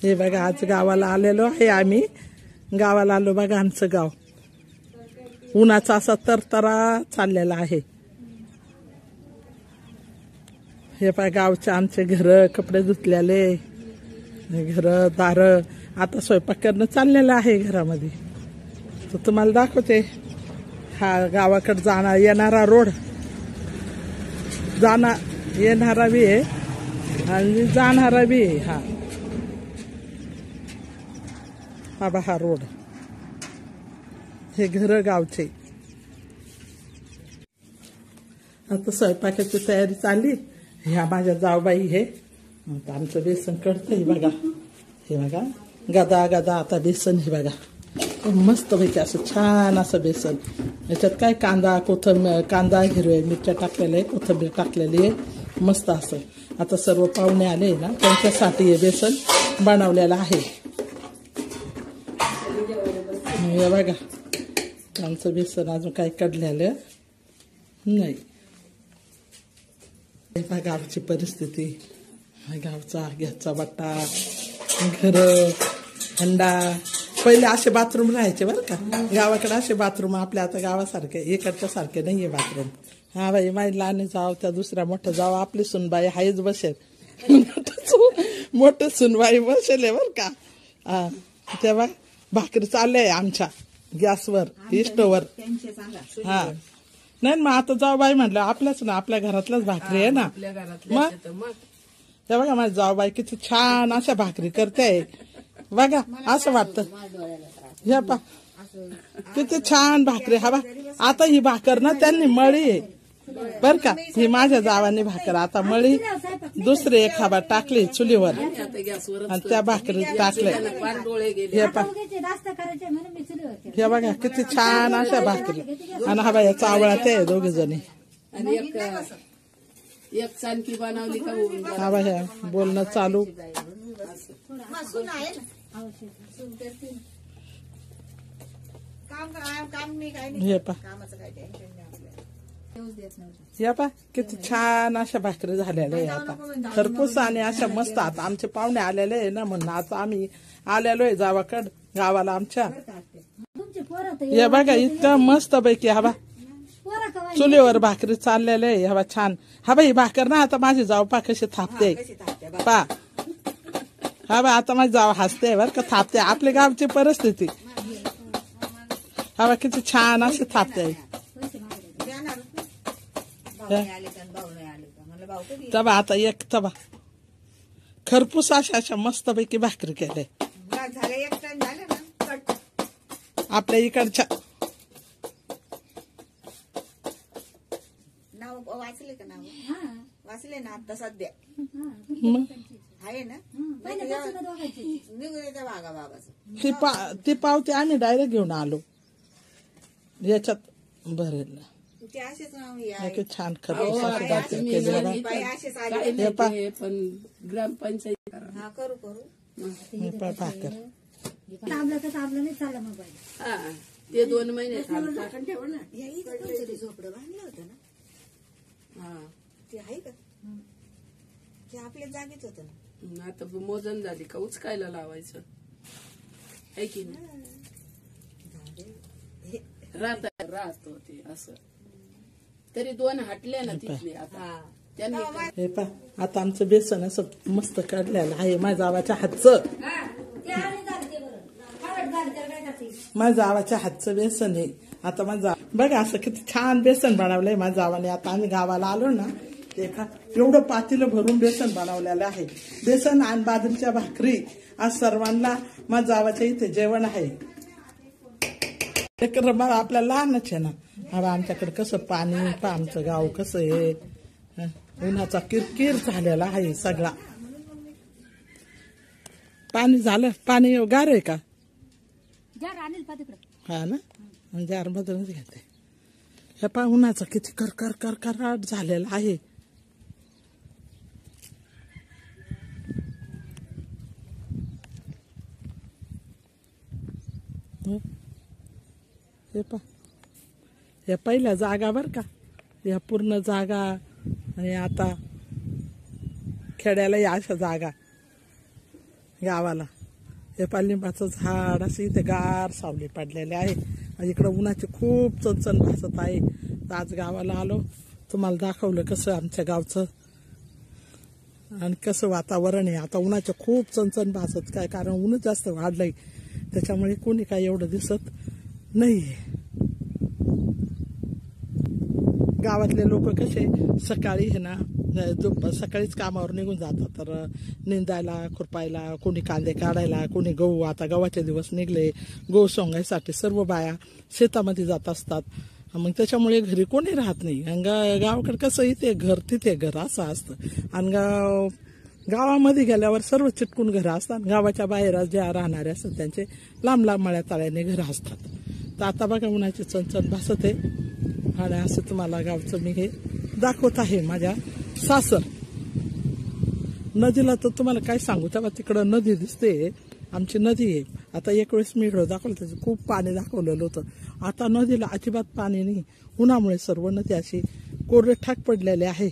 हे बघा आज गावाला आलेलो आहे आम्ही. गावाला आलो बघा आमचं गाव. उन्हाचा असा तरतरा चाललेला आहे. हे पहा गावचे आमचे घर, कपडे धुतलेले घर दार. आता स्वयंपाक करणं चाललेलं आहे घरामध्ये. तर तुम्हाला दाखवते. हा गावाकडे जाणार येणारा रोड, येणारा बी आहे आणि जाणारा बी आहे. हा बा हा रोड. हे घर गावचे. आता स्वयंपाकाची तयारी चालली. ह्या माझ्या जावबाई हे आमचं बेसन कळतंय बघा. हे बघा गदा गदा आता बेसन हे बघा मस्त पैकी असं छान असं बेसन. याच्यात काय कांदा कांदा हिरव्या मिरच्या टाकलेल्या आहे, कोथिंबीर टाकलेली आहे. मस्त असं. आता सर्व पाहुणे आले ना त्यांच्यासाठी हे बेसन बनवलेलं आहे. हे बघा आमचं बेसन अजून काही काढलेलं नाही. गावची परिस्थिती. गावचा घ्याचा बट्टा, घर, हंडा. पहिले असे बाथरूम राहायचे बरं का गावाकडे. असे बाथरूम आपल्या आता गावासारखे इकडच्या सारखे नाहीये बाथरूम. हा बाई माझी लहान जाव त्या दुसऱ्या मोठं जाव आपली सुनबाई हायच बसेल. मोठं सुनबाई बसेल बरं का. हा तेव्हा भाकरी चालले आमच्या गॅसवर इस्टोवर. हा नाही मग आता जाऊबाई म्हटलं आपल्याच ना आपल्या घरातल्याच भाकरी आहे ना. मग ते बघा माझी जाऊबाई किती छान अशा भाकरी करते बघा. असं वाटतं हे पा किती छान भाकरी. हा बा आता ही भाकर ना त्यांनी मळी आहे बर का. ही माझ्या जावाने भाकर आता मळी दुसरी एक खाबा टाकली चुलीवर आणि त्या भाकरी टाकल्या. हे पा हे बघा किती छान अशा भाकरी. आणि हा बा या चावळात आहे दोघे जणी. हा बा ह्या बोलणं चालू. हे पा या पा किती छान अशा भाकरी झालेल्या आहे आता खरपूस आणि अशा मस्त. आता आमचे पाहुणे आलेले आहे ना म्हणून आता आम्ही आलेलो आहे जावाकड गावाला आमच्या. या बघा इतकं मस्त पैकी. हा बा चुलीवर भाकरी चाललेले आहे. हा बा छान. हा बा ही भाकर ना आता माझी जाव पा कशी थापते पा. हा बा आता माझी जाव हसते बर का थापते. आपल्या गावची परिस्थिती. हा बा किती छान अशी थापते. तबा आता एक तबा खरपूस अशा मस्त पैकी भाकरी केले आपल्या इकडच्या. वाचले का नाव वाचले ना आता सध्या आहे ना. भागा बाबाच ती पावती आम्ही डायरेक्ट घेऊन आलो याच्यात भरेल. छान खरपूस पण ग्रामपंचायत करू भाकर ते 2 महिने झोपडं बांधलं होतं ना. ते आहे का ते आपल्या जागेत होतं ना. आता मोजण झाली का उचकायला लावायचं आहे की नाही. राहतो ते असं तरी 2 हटले ना तिथले. आता हे पा आता आमचं बेसन असं मस्त काढलेलं आहे माझ्या जावाच्या हातचं. माझ्या जावाच्या हातचं बेसन आहे. आता माझा बघा असं किती छान बेसन बनवलंय माझ्या जावाने. आता आम्ही गावाला आलो ना ते एवढं पातेलं भरून बेसन बनवलेलं आहे. बेसन आणि बाजरीच्या भाकरी आज सर्वांना माझ्या जावाच्या इथे जेवण आहे. मला आपल्या लहानच आहे ना. आता आमच्याकडे कसं पाणी पा आमचं गाव कसं आहे. उन्हाचा किरकिर झालेला आहे सगळा. पाणी झालं पाणी गार आहे का. हा ना जार मधूनच घेते. हे पा उन्हाचा किती करकर करकराट झालेला आहे. हे पा या पहिल्या जागा बर का. या पूर्ण जागा आणि आता खेड्याला या अशा जागा गावाला. हे पालिंबाचं झाड अशी इथे गार सावली पडलेली आहे आणि इकडं उन्हाची खूप चणचण भासत आहे. तर आज गावाला आलो, तुम्हाला दाखवलं कसं आमच्या गावचं आणि कसं वातावरण आहे. आता उन्हाचं खूप चणचण भासत काय, कारण ऊन जास्त वाढलंय त्याच्यामुळे कोणी काय एवढं दिसत नाही. गावातले लोक कसे सकाळी आहे ना सकाळीच कामावर निघून जातात. तर निंदायला खुरपायला, कोणी कांदे काढायला, कोणी गहू, आता गव्हाचे दिवस निघले, गहू सोंगायसाठी सर्व बाया शेतामध्ये जात असतात. मग त्याच्यामुळे घरी कोणी राहत नाही. आणि गावाकडे कसं इथे घर तिथे घर असं असतं. आणि गावामध्ये गेल्यावर सर्व चिटकून घरं असतात. गावाच्या बाहेर ज्या राहणारे असतात त्यांचे लांब लांब मळ्या तळ्याने घरं असतात. तर आता बघा उन्हाची चणचण भासत आहे आणि असं तुम्हाला गावचं मी हे दाखवत आहे. माझ्या सासर नदीला तर तुम्हाला काय सांगू, तेव्हा तिकडं नदी दिसते, आमची नदी आहे. आता एक वेळेस मी व्हिडिओ दाखवलं त्याचं खूप पाणी दाखवलेलं होतं. आता नदीला अजिबात पाणी नाही. उन्हामुळे सर्व नदी अशी कोरडे ठाक पडलेले आहे.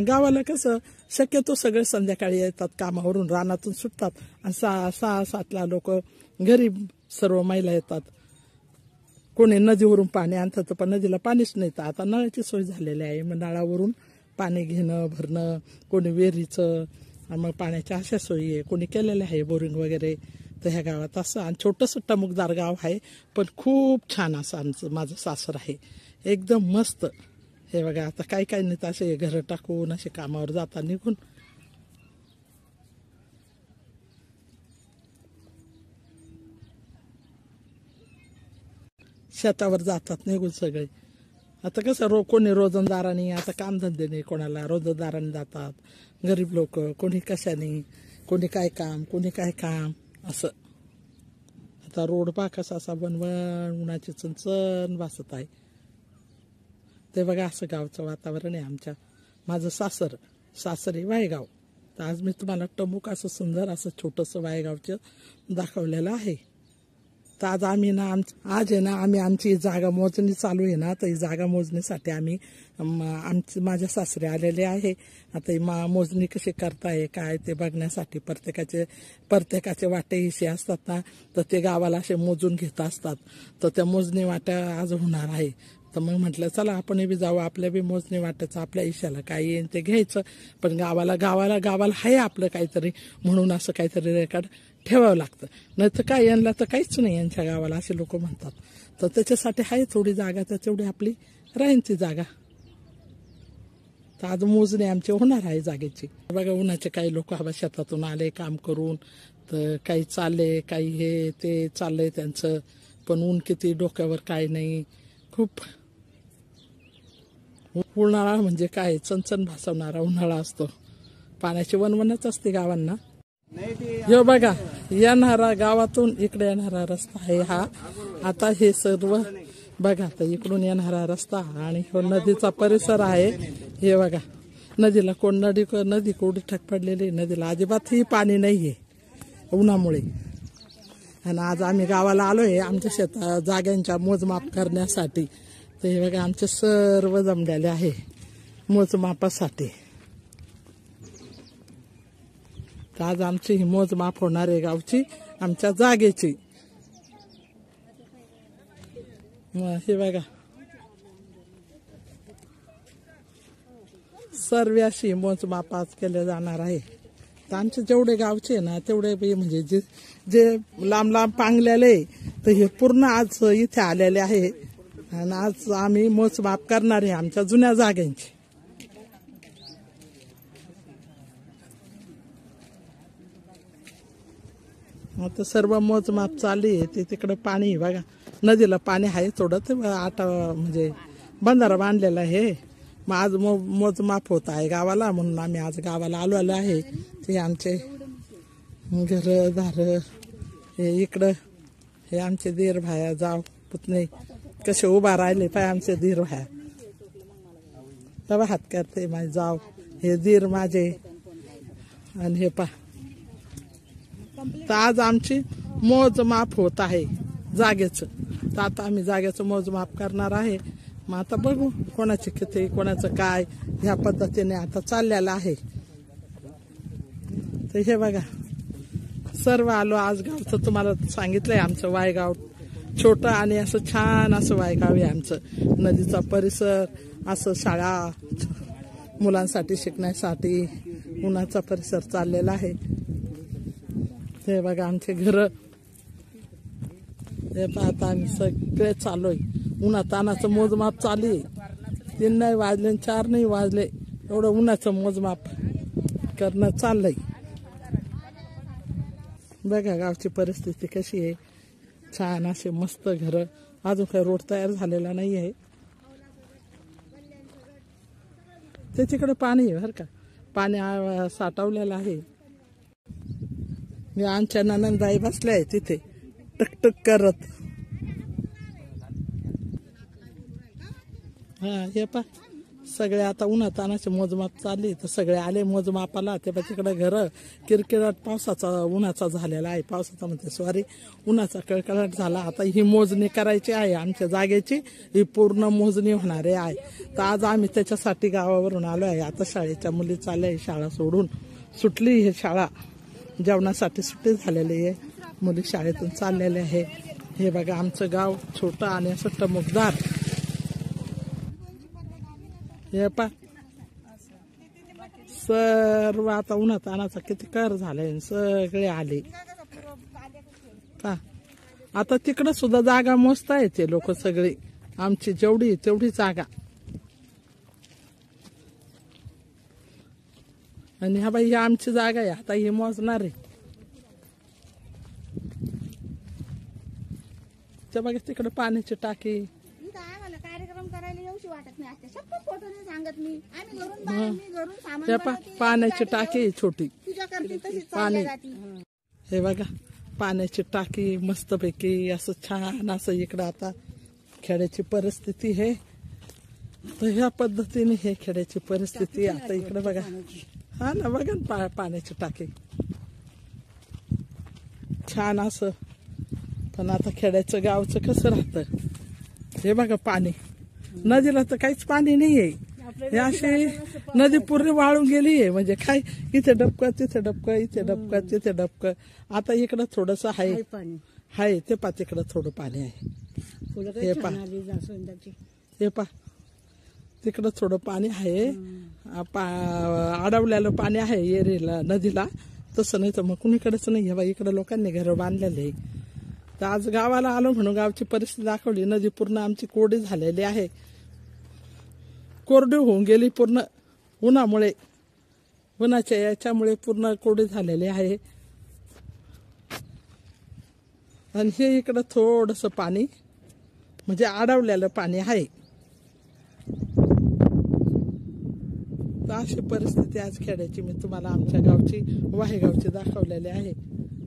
गावाला कसं शक्यतो सगळे संध्याकाळी येतात कामावरून, रानातून सुटतात आणि 6-7ला लोक घरी सर्व महिला येतात. कोणी नदीवरून पाणी आणतात पण नदीला पाणीच नाही. तर आता नळाची सोय झालेली आहे. मग नळावरून पाणी घेणं भरणं, कोणी विहिरीचं, मग पाण्याच्या अशा सोयी आहे. कोणी केलेल्या आहे बोरिंग वगैरे. तर ह्या गावात असं आणि छोटंसं टमुकदार गाव आहे पण खूप छान असं माझं सासर आहे, एकदम मस्त. हे बघा आता काही काही नाही तर असे घरं टाकून असे कामावर जाता निघून. शेतावर जातात निघून सगळे. आता कसं कोणी रोजंदाराने, आता कामधंदे नाही कोणाला, रोजंदाराने जातात. गरीब लोक कोणी कशाने, कोणी काय काम, कोणी काय काम असं. आता रोड पा कसा असा बनवून उन्हाची चणचण भासत आहे. ते बघा असं गावचं वातावरण आहे आमच्या. माझं सासर आहे वायगाव. तर आज मी तुम्हाला टमुक असं सुंदर असं छोटंसं वायगावचं दाखवलेलं आहे. तर आज आम्ही ना आज आहे ना आम्ही आमची जागा मोजणी चालू आहे ना, तर ही जागा मोजणीसाठी आम्ही माझ्या सासरे आलेले आहे. आता ही मोजणी कशी करताय काय ते बघण्यासाठी प्रत्येकाचे वाटे हिस्से असतात ना, तर ते गावाला असे मोजून घेत असतात. तर त्या मोजणी वाट्या आज होणार आहे. तर मग म्हटलं चला आपण बी जाऊ, आपल्या बी मोजणी वाटायचं, आपल्या हिश्याला काय येईल ते घ्यायचं. पण गावाला आहे आपलं काहीतरी, म्हणून असं काहीतरी रेकॉर्ड ठेवावं लागतं. नाही तर काय यांना तर काहीच नाही यांच्या गावाला असे लोक म्हणतात. तर त्याच्यासाठी आहे थोडी जागा, तर तेवढी आपली राहीन ती जागा. तर आज मोजणी आमची होणार आहे जागेची. बघा उन्हाचे काही लोक हवा शेतातून आले काम करून, तर काही चालले, काही हे ते चाललंय त्यांचं. पण ऊन किती डोक्यावर काय नाही, खूप उन्हाळा म्हणजे काय चणचण भासवणारा उन्हाळा असतो. पाण्याची वणवणच असते गावांना. हे बघा येणारा गावातून इकडे येणारा रस्ता आहे हा. आता हे सर्व बघा आता इकडून येणारा रस्ता आणि नदीचा परिसर आहे. हे बघा नदीला नदी कोरडी ठक पडलेली, नदीला अजिबातही पाणी नाहीये उन्हामुळे. आणि आज आम्ही गावाला आलोय आमच्या जाग्यांच्या मोजमाप करण्यासाठी. तर हे बघा आमचे सर्व जमलेले आहे मोजमापासाठी. तर आज आमची ही मोजमाप होणार आहे गावची, आमच्या जागेची. हे बघा सर्व अशी मोजमाप आज केले जाणार आहे. तर आमचे जेवढे गावचे ना तेवढे म्हणजे जे लांब लांब पांगलेले, तर हे पूर्ण आज इथे आलेले आहे. आणि आज आम्ही मोजमाप करणार आहे आमच्या जुन्या जागांची. आता सर्व मोजमाप चालू आहे. ते तिकडं पाणी बघा, नदीला पाणी आहे थोडं, ते म्हणजे बंधारा बांधलेला आहे. मग आज मोजमाप होत आहे गावाला, म्हणून आम्ही आज गावाला आलेलो आहे. ते आमचे घरदार हे इकडं हे आमचे दीर भाया जाव पुतणे कसे उभा राहिले पाय आमचे दीर भाया. तेव्हा हात करते माझे जाव, हे दीर माझे. आणि हे पा तर आज आमची मोजमाप होत आहे जागेचं. तर आता आम्ही जागेचं मोजमाप करणार आहे. मग आता बघू कोणाचे किती कोणाचं काय ह्या पद्धतीने आता चाललेलं आहे. तर हे बघा सर्व आलो आज गावचं तुम्हाला सांगितलंय आमचं वायगाव छोटं आणि असं छान असं वायगाव आहे आमचं नदीचा परिसर असं शाळा मुलांसाठी शिकण्यासाठी उन्हाचा परिसर चाललेला आहे हे बघा आमचे घर हे पाहता आम्ही सगळे चालूय उन्हा तानाचं मोजमाप चालू आहे 3 नाही वाजले 4 नाही वाजले एवढं उन्हाचं मोजमाप करणं चाललंय बघा गावची परिस्थिती कशी आहे छान असे मस्त घर अजून काही रोड तयार झालेला नाही आहे त्याच्याकडे पाणी आहे बरं का पाणी साठवलेलं आहे मी आमच्या ननंदबाई बसल्या आहे तिथे टकटक करत हा हे पा सगळे आता उन्हातानाचे मोजमाप चालली तर सगळे आले मोजमापाला ते तिकडे घर किरकिराट पावसाचा उन्हाचा झालेला आहे पावसाचा म्हणते सॉरी उन्हाचा कळकळाट झाला आता ही मोजणी करायची आहे आमच्या जागेची ही पूर्ण मोजणी होणार आहे तर आज आम्ही त्याच्यासाठी गावावरून आलो आहे आता शाळेच्या मुली चालल्या आहे शाळा सोडून सुटली ही शाळा जेवणासाठी सुट्टी झालेली आहे मुली शाळेतून चाललेले आहे हे बघा आमचं गाव छोटं आणि असं टमुकदार हे पा सर्व आता उन्हात आणाचा किती कर झालाय सगळे आले आता तिकडं सुद्धा जागा मोजता येते लोक सगळे आमची जेवढी तेवढी जागा आणि हा बाई ही आमची जागा आहे आता ही मोजणार आहे बघा तिकडं पाण्याची टाकी कार्यक्रम करायला येऊशी वाटत नाही आता शप्प फोटो नाही सांगत मी आम्ही घरून सामान पाण्याची टाकी छोटी पूजा करते तशीच पाणी हे बघा पाण्याची टाकी मस्तपैकी असं छान असं इकडं आता खेड्याची परिस्थिती आहे तर ह्या पद्धतीने हे खेड्याची परिस्थिती आता इकडे बघा हा ना बघा ना पाण्याची टाकी छान असं पण आता खेड्याचं गावचं कसं राहतं हे बघा पाणी नदीला तर काहीच पाणी नाही आहे हे अशी नदी पूर्ण वाळून गेली आहे म्हणजे काय इथे डबकं तिथे डबकं इथे डबकं तिथे डबकं आता इकडं थोडस आहे हाय ते पा तिकडं थोडं पाणी आहे हे पा तिकडं थोडं पाणी आहे अडवलेलं पाणी आहे एरीला नदीला तसं नाही तर मग कुणीकडेच नाही हे बा इकडं लोकांनी घर बांधलेले तर आज गावाला आलो म्हणून गावची परिस्थिती दाखवली नदी पूर्ण आमची कोरडी झालेली आहे कोरडी होऊन गेली पूर्ण उन्हामुळे उन्हाच्या याच्यामुळे पूर्ण कोरडी झालेली आहे आणि हे इकडं थोडंसं पाणी म्हणजे अडवलेलं पाणी आहे तर अशी परिस्थिती आज खेड्याची मी तुम्हाला आमच्या गावची वाहेगावची दाखवलेली आहे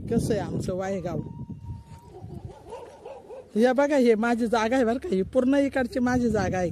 कसं आहे आमचं वाहेगाव या बघा हे माझी जागा आहे बरं का ही पूर्ण इकडची माझी जागा आहे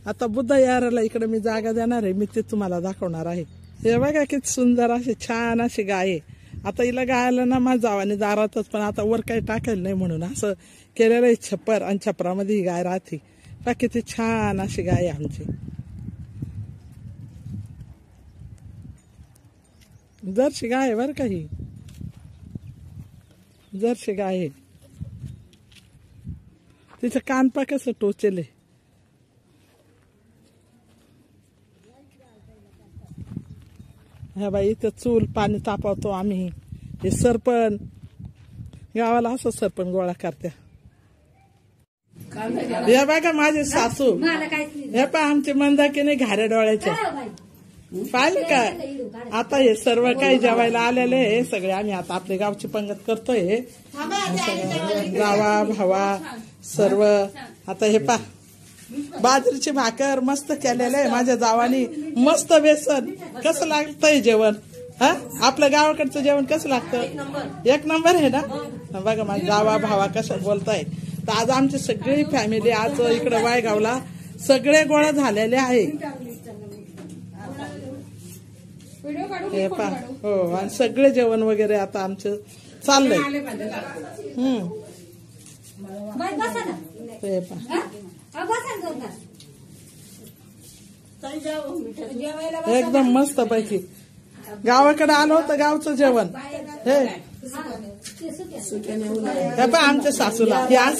आता बुद्ध याराला इकडे मी जागा देणार आहे मी ते तुम्हाला दाखवणार आहे हे बघा किती सुंदर अशी छान अशी गाय आहे आता हिला गायला ना माझ्या जावाने दारातच पण आता वर काही टाकायला नाही म्हणून असं केलेलं आहे छप्पर आणि छपरामध्ये ही गाय राहते बघा किती छान अशी गाय आहे आमची जर्सी गाय आहे बरं का ही जर्सी गाय आहे तिचं कानपा कसं टोचेले हा बाई इथं चूल पाणी तापवतो आम्ही हे सरपण गावाला असं सरपण गोळा करत्या हे बघा माझे सासू हे पा आमचे मंदाकिने घाऱ्या डोळ्याचे पाहिलं का आता हे सर्व काही जेवायला आलेले आहे सगळे आम्ही आता आपल्या गावची पंगत करतोय गावा भावा सर्व आता हे पा बाजरीची भाकर मस्त केलेलं आहे माझ्या जावानी मस्त बेसन कसं लागतंय जेवण हा आपल्या गावाकडचं जेवण कसं लागतं एक नंबर आहे ना बघा माझ्या जावा भावा कसं बोलताय तर आज आमची सगळी फॅमिली आज इकडे वायगावला सगळे गोळा झालेले आहे हे पा हो आणि सगळे जेवण वगैरे आता आमचं चाललंय हे पा एकदम मस्त पैकी गावाकडे आलो होतं गावचं जेवण हे सुक्याने उन्हाळ्यात हे पण आमच्या सासूला हे असं